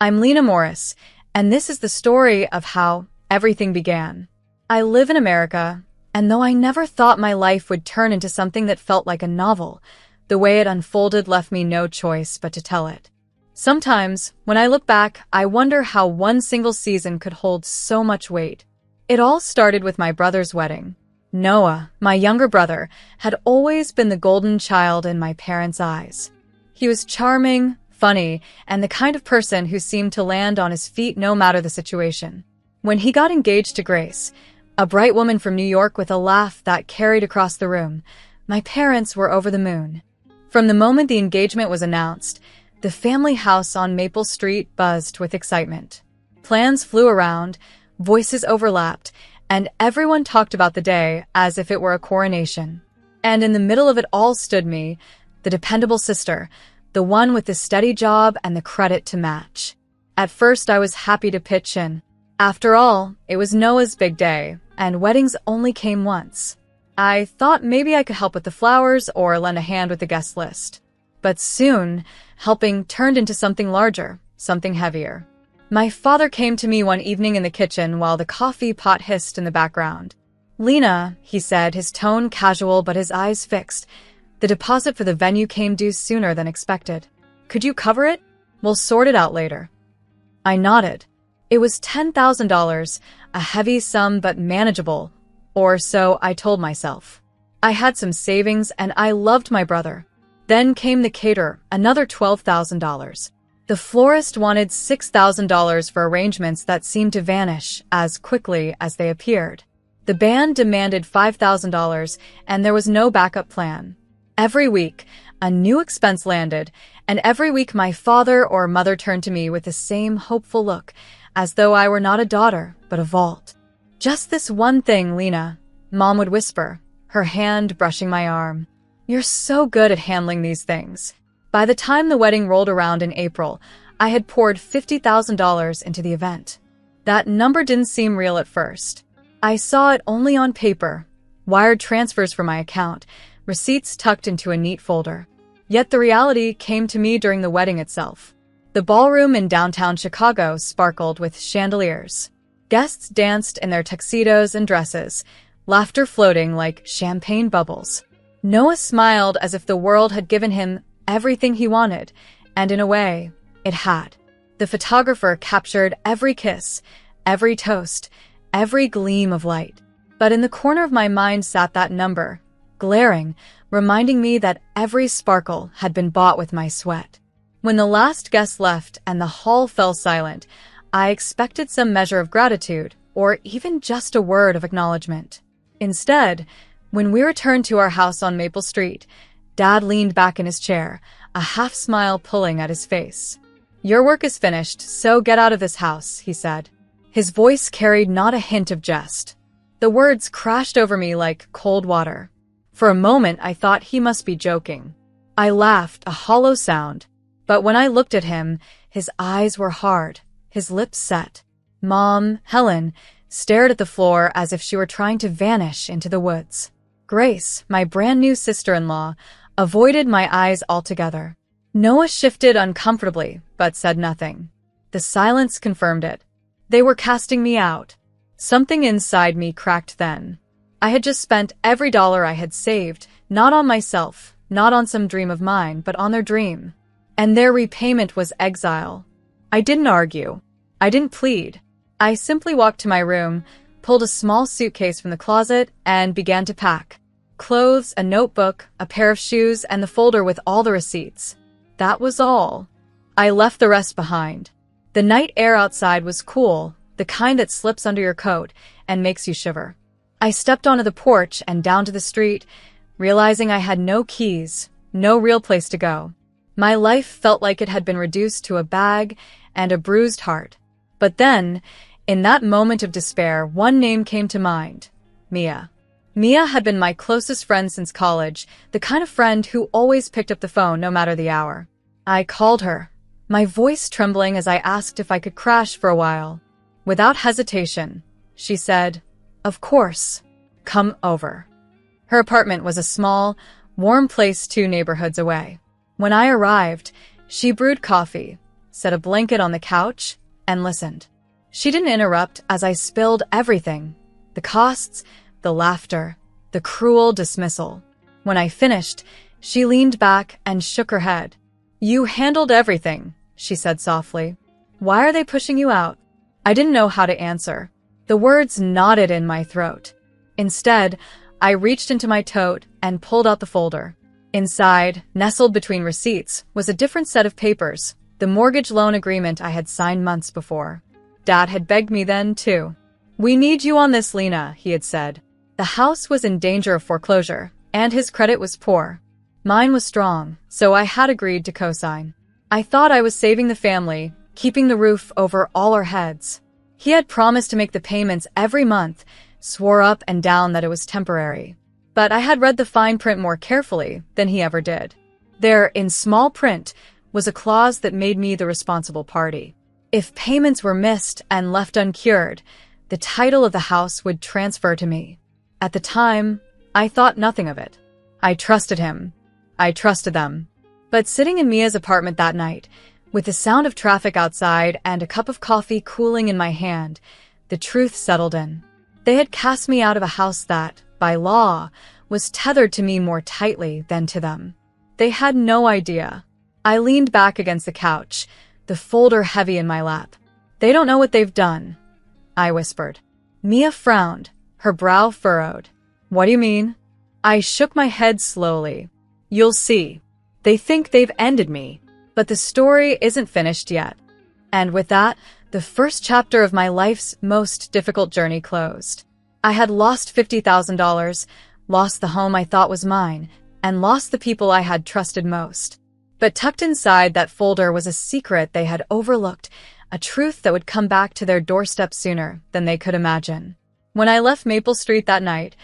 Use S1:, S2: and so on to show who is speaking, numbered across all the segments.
S1: I'm Lena Morris, and this is the story of how everything began. I live in America, and though I never thought my life would turn into something that felt like a novel, the way it unfolded left me no choice but to tell it. Sometimes, when I look back, I wonder how one single season could hold so much weight. It all started with my brother's wedding. Noah, my younger brother, had always been the golden child in my parents' eyes. He was charming, funny, and the kind of person who seemed to land on his feet no matter the situation. When he got engaged to Grace, a bright woman from New York with a laugh that carried across the room, my parents were over the moon. From the moment the engagement was announced, the family house on Maple Street buzzed with excitement. Plans flew around, voices overlapped, and everyone talked about the day as if it were a coronation. And in the middle of it all stood me, the dependable sister, the one with the steady job and the credit to match. At first, I was happy to pitch in. After all, it was Noah's big day, and weddings only came once. I thought maybe I could help with the flowers or lend a hand with the guest list. But soon, helping turned into something larger, something heavier. My father came to me one evening in the kitchen while the coffee pot hissed in the background. "Lena," he said, his tone casual but his eyes fixed. "The deposit for the venue came due sooner than expected. Could you cover it? We'll sort it out later." I nodded. It was $10,000, a heavy sum but manageable, or so I told myself. I had some savings and I loved my brother. Then came the caterer, another $12,000. The florist wanted $6,000 for arrangements that seemed to vanish as quickly as they appeared. The band demanded $5,000, and there was no backup plan. Every week, a new expense landed, and every week my father or mother turned to me with the same hopeful look, as though I were not a daughter, but a vault. "Just this one thing, Lena," Mom would whisper, her hand brushing my arm. "You're so good at handling these things." By the time the wedding rolled around in April, I had poured $50,000 into the event. That number didn't seem real at first. I saw it only on paper, wired transfers from my account, receipts tucked into a neat folder. Yet the reality came to me during the wedding itself. The ballroom in downtown Chicago sparkled with chandeliers. Guests danced in their tuxedos and dresses, laughter floating like champagne bubbles. Noah smiled as if the world had given him everything he wanted, and in a way, it had. The photographer captured every kiss, every toast, every gleam of light. But in the corner of my mind sat that number, glaring, reminding me that every sparkle had been bought with my sweat. When the last guest left and the hall fell silent, I expected some measure of gratitude, or even just a word of acknowledgement. Instead, when we returned to our house on Maple Street, Dad leaned back in his chair, a half-smile pulling at his face. "Your work is finished, so get out of this house," he said. His voice carried not a hint of jest. The words crashed over me like cold water. For a moment, I thought he must be joking. I laughed, a hollow sound. But when I looked at him, his eyes were hard, his lips set. Mom, Helen, stared at the floor as if she were trying to vanish into the woods. Grace, my brand new sister-in-law, avoided my eyes altogether. Noah shifted uncomfortably, but said nothing. The silence confirmed it. They were casting me out. Something inside me cracked then. I had just spent every dollar I had saved, not on myself, not on some dream of mine, but on their dream. And their repayment was exile. I didn't argue. I didn't plead. I simply walked to my room, pulled a small suitcase from the closet, and began to pack. Clothes, a notebook, a pair of shoes, and the folder with all the receipts. That was all. I left the rest behind. The night air outside was cool, the kind that slips under your coat and makes you shiver. I stepped onto the porch and down to the street, realizing I had no keys, no real place to go. My life felt like it had been reduced to a bag and a bruised heart. But then, in that moment of despair, one name came to mind: Mia. Mia had been my closest friend since college, the kind of friend who always picked up the phone no matter the hour. I called her, my voice trembling as I asked if I could crash for a while. Without hesitation, she said, "Of course, come over." Her apartment was a small, warm place 2 neighborhoods away. When I arrived, she brewed coffee, set a blanket on the couch, and listened. She didn't interrupt as I spilled everything: the costs, the laughter, the cruel dismissal. When I finished, she leaned back and shook her head. "You handled everything," she said softly. "Why are they pushing you out?" I didn't know how to answer. The words knotted in my throat. Instead, I reached into my tote and pulled out the folder. Inside, nestled between receipts, was a different set of papers, the mortgage loan agreement I had signed months before. Dad had begged me then, too. "We need you on this, Lena," he had said. The house was in danger of foreclosure, and his credit was poor. Mine was strong, so I had agreed to co-sign. I thought I was saving the family, keeping the roof over all our heads. He had promised to make the payments every month, swore up and down that it was temporary. But I had read the fine print more carefully than he ever did. There, in small print, was a clause that made me the responsible party. If payments were missed and left uncured, the title of the house would transfer to me. At the time, I thought nothing of it. I trusted him. I trusted them. But sitting in Mia's apartment that night, with the sound of traffic outside and a cup of coffee cooling in my hand, the truth settled in. They had cast me out of a house that, by law, was tethered to me more tightly than to them. They had no idea. I leaned back against the couch, the folder heavy in my lap. "They don't know what they've done," I whispered. Mia frowned, her brow furrowed. "What do you mean?" I shook my head slowly. "You'll see. They think they've ended me. But the story isn't finished yet." And with that, the first chapter of my life's most difficult journey closed. I had lost $50,000, lost the home I thought was mine, and lost the people I had trusted most. But tucked inside that folder was a secret they had overlooked, a truth that would come back to their doorstep sooner than they could imagine. When I left Maple Street that night,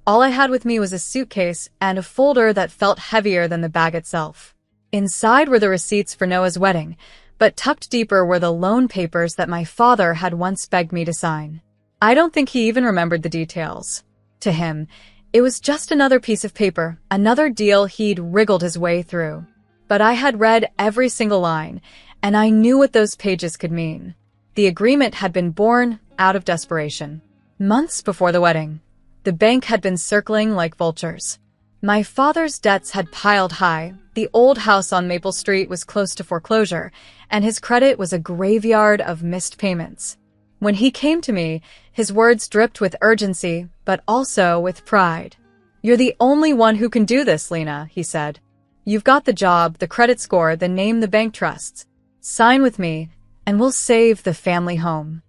S1: all I had with me was a suitcase and a folder that felt heavier than the bag itself. Inside were the receipts for Noah's wedding, but tucked deeper were the loan papers that my father had once begged me to sign. I don't think he even remembered the details. To him, it was just another piece of paper, another deal he'd wriggled his way through. But I had read every single line, and I knew what those pages could mean. The agreement had been born out of desperation. Months before the wedding, the bank had been circling like vultures. My father's debts had piled high, the old house on Maple Street was close to foreclosure, and his credit was a graveyard of missed payments. When he came to me, his words dripped with urgency, but also with pride. "You're the only one who can do this, Lena," he said. "You've got the job, the credit score, the name the bank trusts. Sign with me, and we'll save the family home."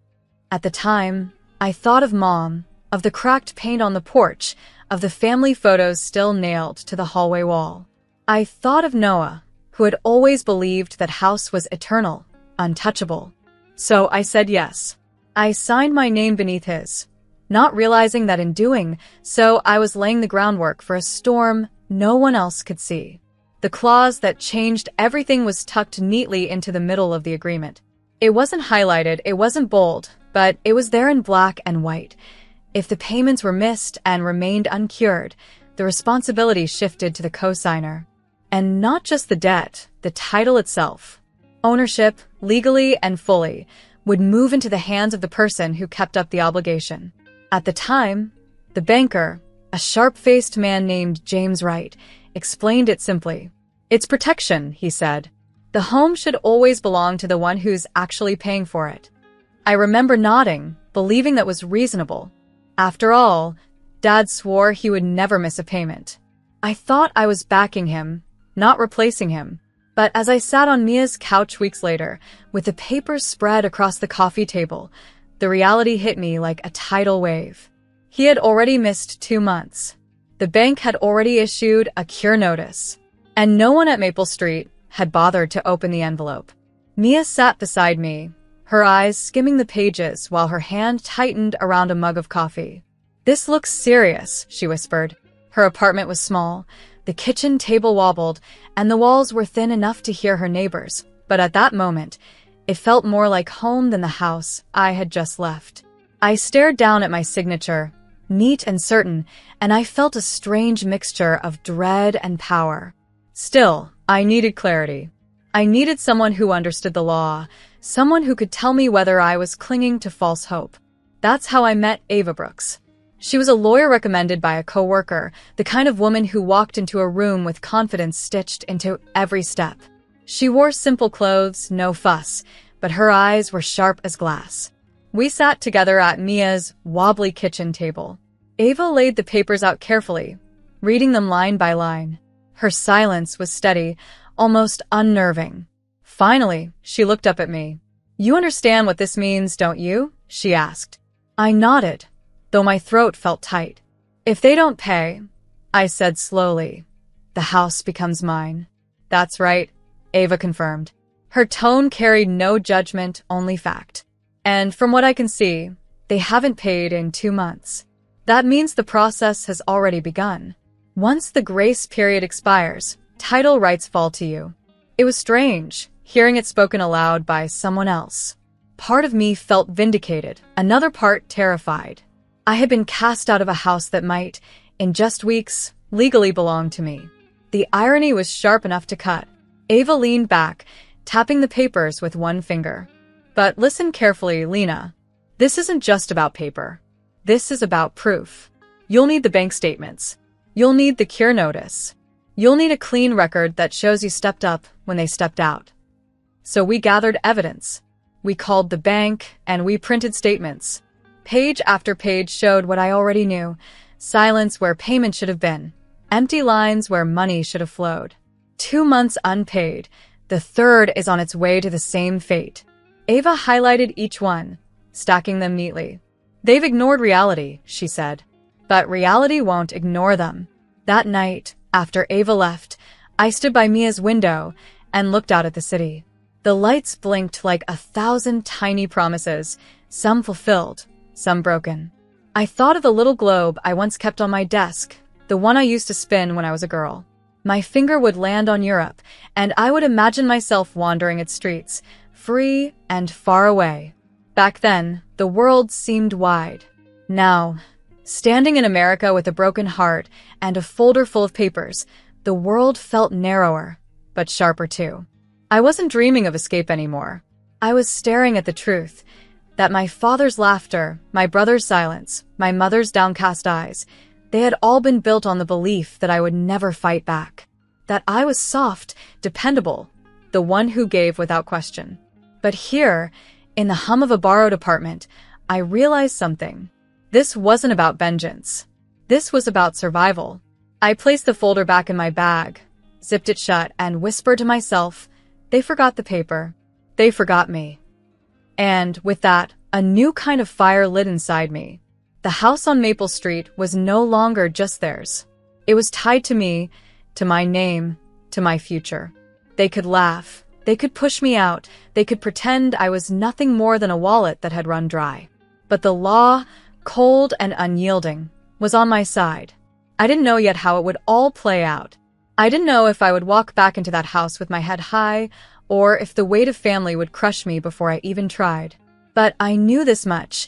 S1: At the time, I thought of Mom, of the cracked paint on the porch, of the family photos still nailed to the hallway wall. I thought of Noah, who had always believed that house was eternal, untouchable. So I said yes. I signed my name beneath his, not realizing that in doing so I was laying the groundwork for a storm no one else could see. The clause that changed everything was tucked neatly into the middle of the agreement. It wasn't highlighted, it wasn't bold, but it was there in black and white. If the payments were missed and remained uncured, the responsibility shifted to the co-signer. And not just the debt, the title itself. Ownership, legally and fully, would move into the hands of the person who kept up the obligation. At the time, the banker, a sharp-faced man named James Wright, explained it simply. "It's protection," he said. "The home should always belong to the one who's actually paying for it." I remember nodding, believing that was reasonable. After all, Dad swore he would never miss a payment. I thought I was backing him, not replacing him. But as I sat on Mia's couch weeks later, with the papers spread across the coffee table, the reality hit me like a tidal wave. He had already missed 2 months. The bank had already issued a cure notice, and no one at Maple Street had bothered to open the envelope. Mia sat beside me, her eyes skimming the pages while her hand tightened around a mug of coffee. "This looks serious," she whispered. Her apartment was small, the kitchen table wobbled, and the walls were thin enough to hear her neighbors, but at that moment, it felt more like home than the house I had just left. I stared down at my signature, neat and certain, and I felt a strange mixture of dread and power. Still, I needed clarity. I needed someone who understood the law, someone who could tell me whether I was clinging to false hope. That's how I met Ava Brooks. She was a lawyer recommended by a coworker, the kind of woman who walked into a room with confidence stitched into every step. She wore simple clothes, no fuss, but her eyes were sharp as glass. We sat together at Mia's wobbly kitchen table. Ava laid the papers out carefully, reading them line by line. Her silence was steady, almost unnerving. Finally, she looked up at me. "You understand what this means, don't you?" she asked. I nodded, though my throat felt tight. "If they don't pay," I said slowly, "the house becomes mine." "That's right," Ava confirmed. Her tone carried no judgment, only fact. "And from what I can see, they haven't paid in 2 months. That means the process has already begun. Once the grace period expires, title rights fall to you." It was strange, hearing it spoken aloud by someone else. Part of me felt vindicated, another part terrified. I had been cast out of a house that might, in just weeks, legally belong to me. The irony was sharp enough to cut. Ava leaned back, tapping the papers with one finger. "But listen carefully, Lena. This isn't just about paper. This is about proof. You'll need the bank statements. You'll need the cure notice. You'll need a clean record that shows you stepped up when they stepped out." So we gathered evidence. We called the bank, and we printed statements. Page after page showed what I already knew: silence where payment should have been, empty lines where money should have flowed. 2 months unpaid. The third is on its way to the same fate. Ava highlighted each one, stacking them neatly. "They've ignored reality," she said. "But reality won't ignore them." That night, after Ava left, I stood by Mia's window and looked out at the city. The lights blinked like 1,000 tiny promises, some fulfilled, some broken. I thought of the little globe I once kept on my desk, the one I used to spin when I was a girl. My finger would land on Europe, and I would imagine myself wandering its streets, free and far away. Back then, the world seemed wide. Now, standing in America with a broken heart and a folder full of papers, the world felt narrower, but sharper too. I wasn't dreaming of escape anymore. I was staring at the truth, that my father's laughter, my brother's silence, my mother's downcast eyes, they had all been built on the belief that I would never fight back. That I was soft, dependable, the one who gave without question. But here, in the hum of a borrowed apartment, I realized something. This wasn't about vengeance. This was about survival. I placed the folder back in my bag, zipped it shut, and whispered to myself, "They forgot the paper. They forgot me." And with that, a new kind of fire lit inside me. The house on Maple Street was no longer just theirs. It was tied to me, to my name, to my future. They could laugh. They could push me out. They could pretend I was nothing more than a wallet that had run dry. But the law, cold and unyielding, was on my side. I didn't know yet how it would all play out. I didn't know if I would walk back into that house with my head high, or if the weight of family would crush me before I even tried. But I knew this much.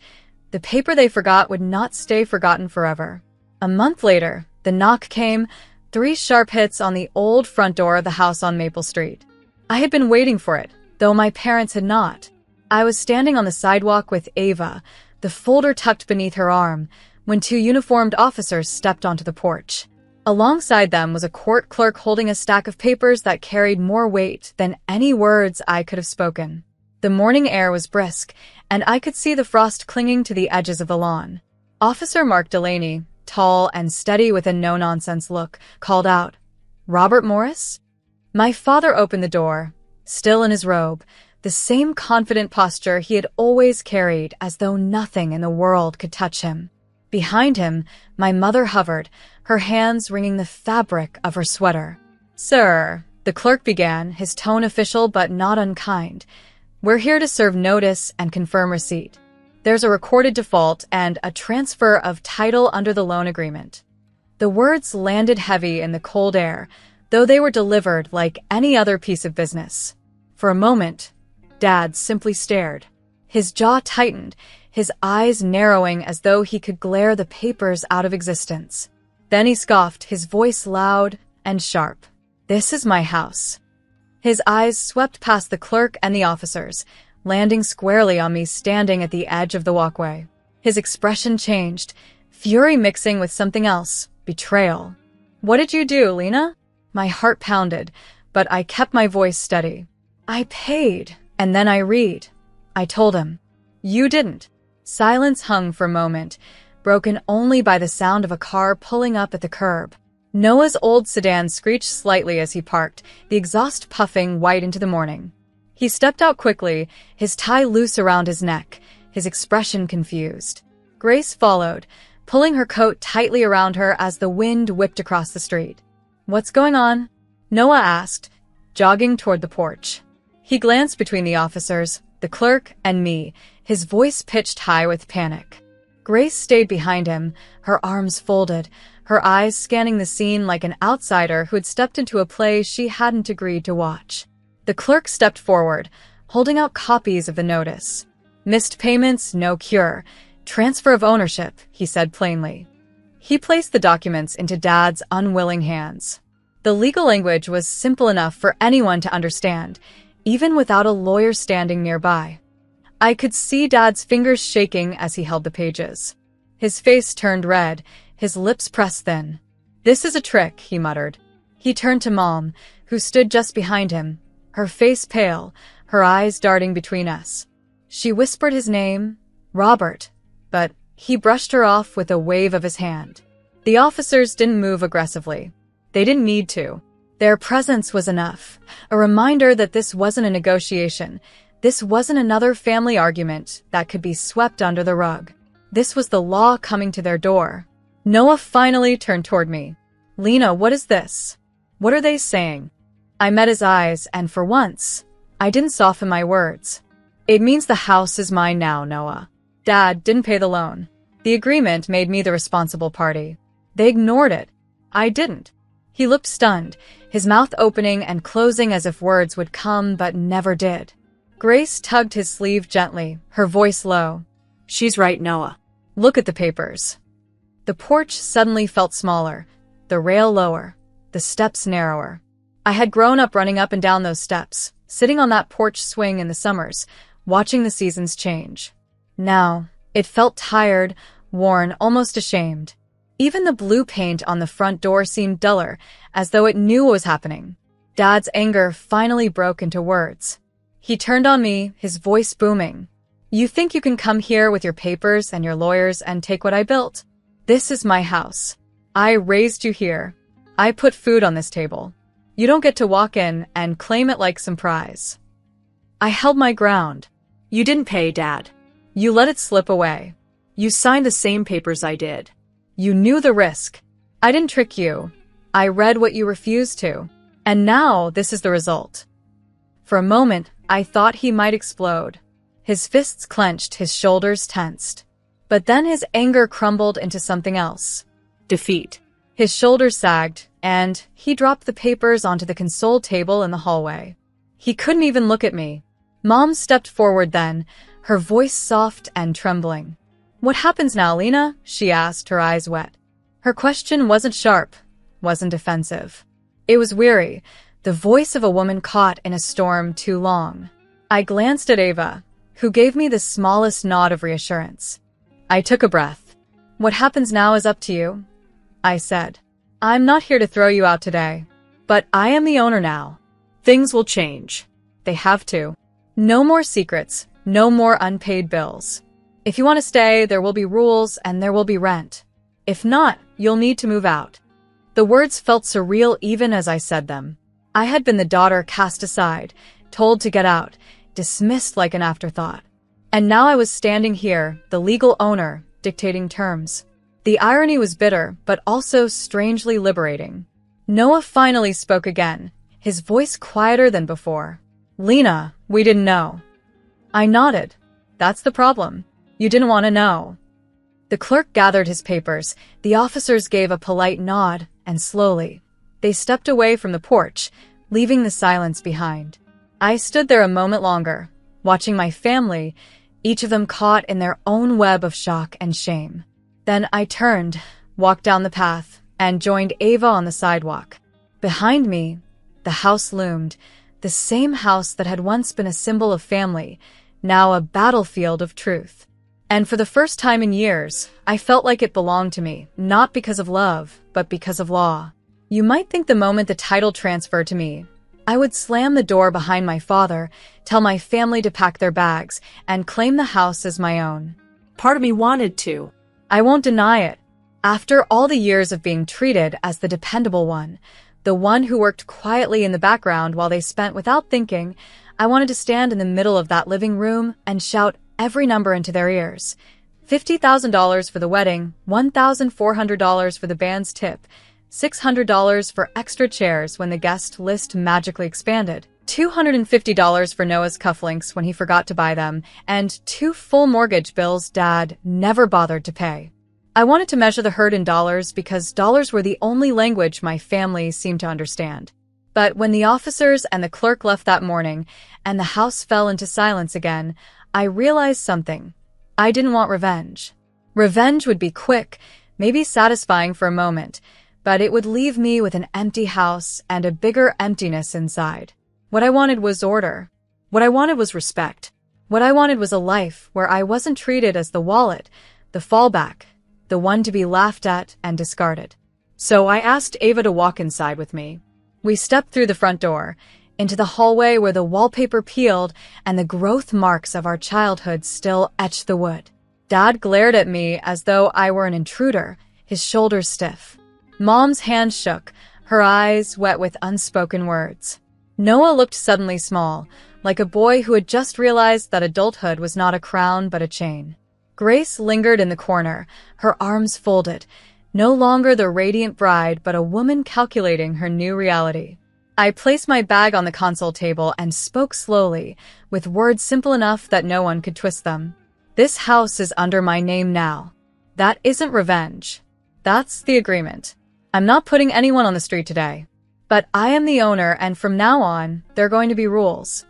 S1: The paper they forgot would not stay forgotten forever. A month later, the knock came, 3 sharp hits on the old front door of the house on Maple Street. I had been waiting for it, though my parents had not. I was standing on the sidewalk with Ava, the folder tucked beneath her arm, when 2 uniformed officers stepped onto the porch. Alongside them was a court clerk holding a stack of papers that carried more weight than any words I could have spoken. The morning air was brisk, and I could see the frost clinging to the edges of the lawn. Officer Mark Delaney, tall and steady with a no-nonsense look, called out, "Robert Morris?" My father opened the door, still in his robe, the same confident posture he had always carried, as though nothing in the world could touch him. Behind him, my mother hovered, her hands wringing the fabric of her sweater. "Sir," the clerk began, his tone official but not unkind, "we're here to serve notice and confirm receipt. There's a recorded default and a transfer of title under the loan agreement." The words landed heavy in the cold air, though they were delivered like any other piece of business. For a moment, Dad simply stared. His jaw tightened, his eyes narrowing as though he could glare the papers out of existence. Then he scoffed, his voice loud and sharp. "This is my house. His eyes swept past the clerk and the officers, landing squarely on me standing at the edge of the walkway. His expression changed, fury mixing with something else, betrayal. "What did you do, Lena?" My heart pounded, but I kept my voice steady. "I paid, and then I read," I told him. "You didn't." Silence hung for a moment, broken only by the sound of a car pulling up at the curb. Noah's old sedan screeched slightly as he parked, the exhaust puffing white into the morning. He stepped out quickly, his tie loose around his neck, his expression confused. Grace followed, pulling her coat tightly around her as the wind whipped across the street. "What's going on?" Noah asked, jogging toward the porch. He glanced between the officers, the clerk, and me, his voice pitched high with panic. Grace stayed behind him, her arms folded, her eyes scanning the scene like an outsider who had stepped into a play she hadn't agreed to watch. The clerk stepped forward, holding out copies of the notice. "Missed payments, no cure. Transfer of ownership," he said plainly. He placed the documents into Dad's unwilling hands. The legal language was simple enough for anyone to understand, even without a lawyer standing nearby. I could see Dad's fingers shaking as he held the pages. His face turned red, his lips pressed thin. "This is a trick," he muttered. He turned to Mom, who stood just behind him, her face pale, her eyes darting between us. She whispered his name, Robert, but he brushed her off with a wave of his hand. The officers didn't move aggressively. They didn't need to. Their presence was enough, a reminder that this wasn't a negotiation. This wasn't another family argument that could be swept under the rug. This was the law coming to their door. Noah finally turned toward me. "Lena, what is this? What are they saying?" I met his eyes, and for once, I didn't soften my words. "It means the house is mine now, Noah. Dad didn't pay the loan. The agreement made me the responsible party. They ignored it. I didn't." He looked stunned, his mouth opening and closing as if words would come but never did. Grace tugged his sleeve gently, her voice low. "She's right, Noah. Look at the papers." The porch suddenly felt smaller, the rail lower, the steps narrower. I had grown up running up and down those steps, sitting on that porch swing in the summers, watching the seasons change. Now, it felt tired, worn, almost ashamed. Even the blue paint on the front door seemed duller, as though it knew what was happening. Dad's anger finally broke into words. He turned on me, his voice booming. "You think you can come here with your papers and your lawyers and take what I built? This is my house. I raised you here. I put food on this table. You don't get to walk in and claim it like some prize." I held my ground. "You didn't pay, Dad. You let it slip away. You signed the same papers I did. You knew the risk. I didn't trick you. I read what you refused to. And now this is the result." For a moment, I thought he might explode. His fists clenched, his shoulders tensed. But then his anger crumbled into something else. Defeat. His shoulders sagged, and he dropped the papers onto the console table in the hallway. He couldn't even look at me. Mom stepped forward then, her voice soft and trembling. "What happens now, Lena?" she asked, her eyes wet. Her question wasn't sharp, wasn't defensive. It was weary, the voice of a woman caught in a storm too long. I glanced at Ava, who gave me the smallest nod of reassurance. I took a breath. "What happens now is up to you," I said. "I'm not here to throw you out today, but I am the owner now. Things will change. They have to. No more secrets, no more unpaid bills. If you want to stay, there will be rules and there will be rent. If not, you'll need to move out." The words felt surreal even as I said them. I had been the daughter cast aside, told to get out, dismissed like an afterthought. And now I was standing here, the legal owner, dictating terms. The irony was bitter, but also strangely liberating. Noah finally spoke again, his voice quieter than before. "Lena, we didn't know." I nodded. "That's the problem. You didn't want to know." The clerk gathered his papers, the officers gave a polite nod, and slowly, they stepped away from the porch, leaving the silence behind. I stood there a moment longer, watching my family, each of them caught in their own web of shock and shame. Then I turned, walked down the path, and joined Ava on the sidewalk. Behind me, the house loomed, the same house that had once been a symbol of family, now a battlefield of truth. And for the first time in years, I felt like it belonged to me, not because of love, but because of law. You might think the moment the title transferred to me, I would slam the door behind my father, tell my family to pack their bags, and claim the house as my own.
S2: Part of me wanted to.
S1: I won't deny it. After all the years of being treated as the dependable one, the one who worked quietly in the background while they spent without thinking, I wanted to stand in the middle of that living room and shout every number into their ears. $50,000 for the wedding, $1,400 for the band's tip, $600 for extra chairs when the guest list magically expanded, $250 for Noah's cufflinks when he forgot to buy them, and 2 full mortgage bills Dad never bothered to pay. I wanted to measure the hurt in dollars because dollars were the only language my family seemed to understand. But when the officers and the clerk left that morning and the house fell into silence again, I realized something. I didn't want revenge. Revenge would be quick, maybe satisfying for a moment, but it would leave me with an empty house and a bigger emptiness inside. What I wanted was order. What I wanted was respect. What I wanted was a life where I wasn't treated as the wallet, the fallback, the one to be laughed at and discarded. So I asked Ava to walk inside with me. We stepped through the front door, into the hallway where the wallpaper peeled and the growth marks of our childhood still etched the wood. Dad glared at me as though I were an intruder, his shoulders stiff. Mom's hand shook, her eyes wet with unspoken words. Noah looked suddenly small, like a boy who had just realized that adulthood was not a crown but a chain. Grace lingered in the corner, her arms folded, no longer the radiant bride but a woman calculating her new reality. I placed my bag on the console table and spoke slowly, with words simple enough that no one could twist them. This house is under my name now. That isn't revenge. That's the agreement. I'm not putting anyone on the street today. But I am the owner, and from now on, there are going to be rules.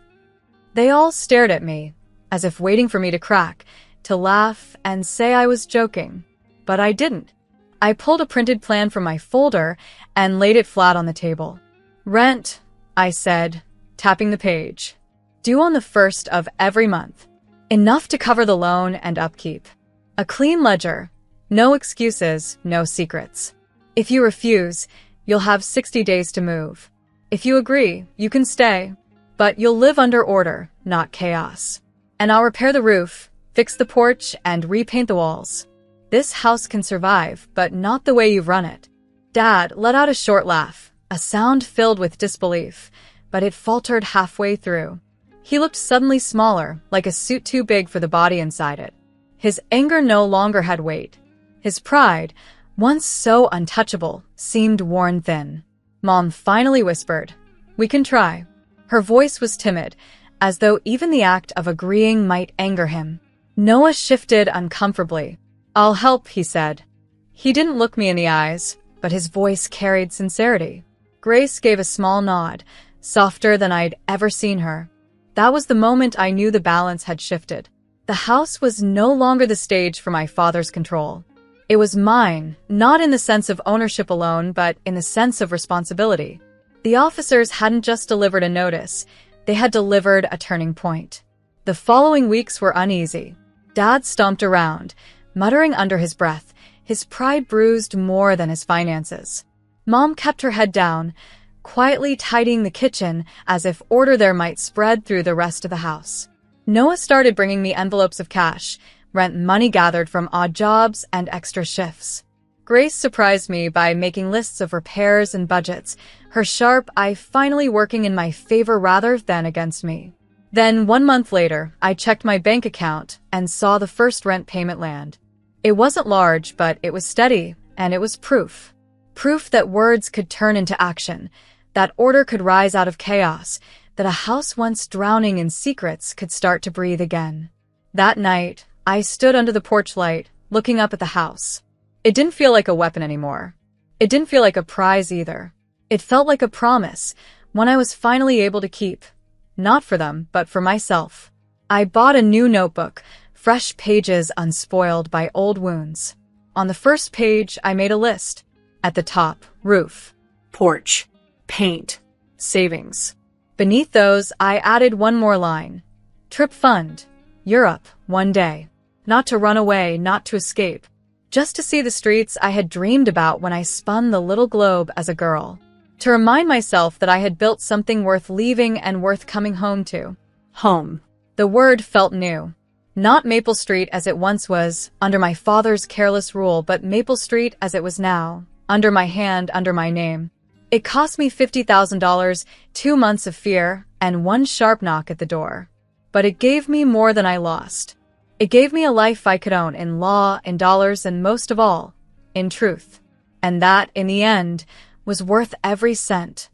S1: They all stared at me, as if waiting for me to crack, to laugh and say I was joking. But I didn't. I pulled a printed plan from my folder and laid it flat on the table. Rent, I said, tapping the page. Due on the 1st of every month. Enough to cover the loan and upkeep. A clean ledger. No excuses, no secrets. If you refuse, you'll have 60 days to move. If you agree, you can stay. But you'll live under order, not chaos. And I'll repair the roof, fix the porch, and repaint the walls. This house can survive, but not the way you've run it. Dad let out a short laugh, a sound filled with disbelief, but it faltered halfway through. He looked suddenly smaller, like a suit too big for the body inside it. His anger no longer had weight. His pride, once so untouchable, seemed worn thin. Mom finally whispered, "We can try." Her voice was timid, as though even the act of agreeing might anger him. Noah shifted uncomfortably. "I'll help," he said. He didn't look me in the eyes, but his voice carried sincerity. Grace gave a small nod, softer than I'd ever seen her. That was the moment I knew the balance had shifted. The house was no longer the stage for my father's control. It was mine, not in the sense of ownership alone, but in the sense of responsibility. The officers hadn't just delivered a notice, they had delivered a turning point. The following weeks were uneasy. Dad stomped around, muttering under his breath, his pride bruised more than his finances. Mom kept her head down, quietly tidying the kitchen as if order there might spread through the rest of the house. Noah started bringing me envelopes of cash, rent money gathered from odd jobs and extra shifts. Grace surprised me by making lists of repairs and budgets, her sharp eye finally working in my favor rather than against me. Then 1 month later, I checked my bank account and saw the first rent payment land. It wasn't large, but it was steady, and it was proof. Proof that words could turn into action, that order could rise out of chaos, that a house once drowning in secrets could start to breathe again. That night, I stood under the porch light, looking up at the house. It didn't feel like a weapon anymore. It didn't feel like a prize either. It felt like a promise, one I was finally able to keep. Not for them, but for myself. I bought a new notebook, fresh pages unspoiled by old wounds. On the first page, I made a list. At the top, roof,
S2: Porch. Paint.
S1: savings. Beneath those, I added one more line. Trip fund. Europe, one day. Not to run away, not to escape. Just to see the streets I had dreamed about when I spun the little globe as a girl. To remind myself that I had built something worth leaving and worth coming home to.
S2: Home.
S1: The word felt new. Not Maple Street as it once was, under my father's careless rule, but Maple Street as it was now, under my hand, under my name. It cost me $50,000, 2 months of fear, and one sharp knock at the door. But it gave me more than I lost. It gave me a life I could own in law, in dollars, and most of all, in truth. And that, in the end, was worth every cent.